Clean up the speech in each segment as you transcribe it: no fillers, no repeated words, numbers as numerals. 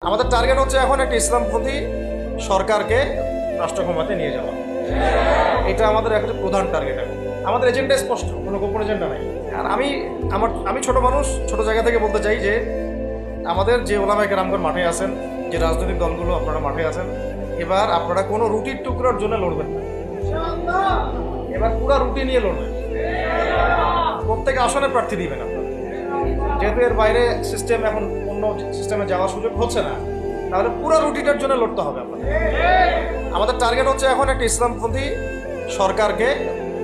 আমাদের টার্গেট হচ্ছে এখন একটা ইসলামপন্থী সরকারকে রাষ্ট্র ক্ষমতায় নিয়ে যাওয়া। এটা আমাদের একটা প্রধান টার্গেট। এখন আমাদের এজেন্ডা স্পষ্ট, কোনো গোপন এজেন্ডা নাই। আর আমি ছোট মানুষ, ছোট জায়গা থেকে বলতে চাই যে আমাদের যে ওলামায়ে কেরামগণ মাঠে আছেন, যে রাজনৈতিক দলগুলো আপনারা মাঠে আছেন, এবার আপনারা কোনো রুটির টুকরার জন্য লড়বেন না, এবার পুরা রুটি নিয়ে লড়বেন। প্রত্যেক আসনে প্রার্থী দিবেন আপনারা, যেহেতু এর বাইরে সিস্টেম এখন অন্য সিস্টেমে যাওয়ার সুযোগ হচ্ছে না, তাহলে পুরো রুটিটার জন্য লড়তে হবে আপনাদের। আমাদের টার্গেট হচ্ছে এখন একটা ইসলামপন্থী সরকারকে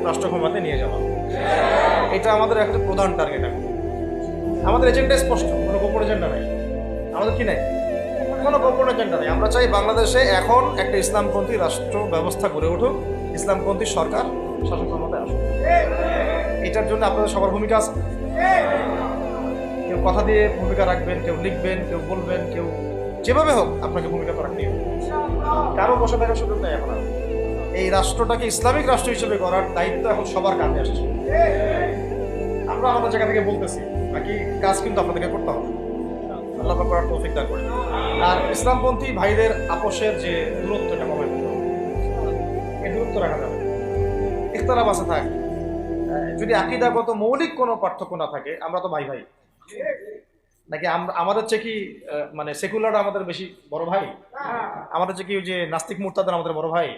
রাষ্ট্র ক্ষমতায় নিয়ে যাওয়া। এটা আমাদের একটা প্রধান টার্গেট। এখন আমাদের এজেন্ডা স্পষ্ট, কোনো গোপন এজেন্ডা নাই। আমাদের কি নাই? কোনো গোপন এজেন্ডা নেই। আমরা চাই বাংলাদেশে এখন একটা ইসলামপন্থী রাষ্ট্র ব্যবস্থা গড়ে উঠুক, ইসলামপন্থী সরকার শাসন ক্ষমতায় আসুক। এটার জন্য আপনাদের সবার ভূমিকা আছে। কেউ কথা দিয়ে ভূমিকা রাখবেন, কেউ লিখবেন, কেউ বলবেন, কেউ যেভাবে হোক আপনাকে ভূমিকা তো রাখতেই হবে। কারো বসে থাকার সুযোগ নেই। এখন আর এই রাষ্ট্রটাকে ইসলামিক রাষ্ট্র হিসেবে করার দায়িত্ব এখন সবার কাঁধে আসছে। আমরা আমাদের জায়গা থেকে বলতেছি, বাকি কাজ কিন্তু আপনাদেরকে করতে হবে। আল্লাহ পাক করার তৌফিক দান করেন। আর ইসলামপন্থী ভাইদের আপোষের যে দূরত্বটা কমায় দিতে হবে, এই দূরত্ব রাখা যাবে। ইখতিলাফ আছে থাক, যদি আকীদাগত মৌলিক কোনো পার্থক্য না থাকে, আমরা তো ভাই ভাই নাকি? আমাদের চেয়ে কি মানে সেকুলার আমাদের বেশি বড় ভাই? আমাদের চেয়ে কি ওই যে নাস্তিক মুরতাদরা আমাদের বড় ভাই?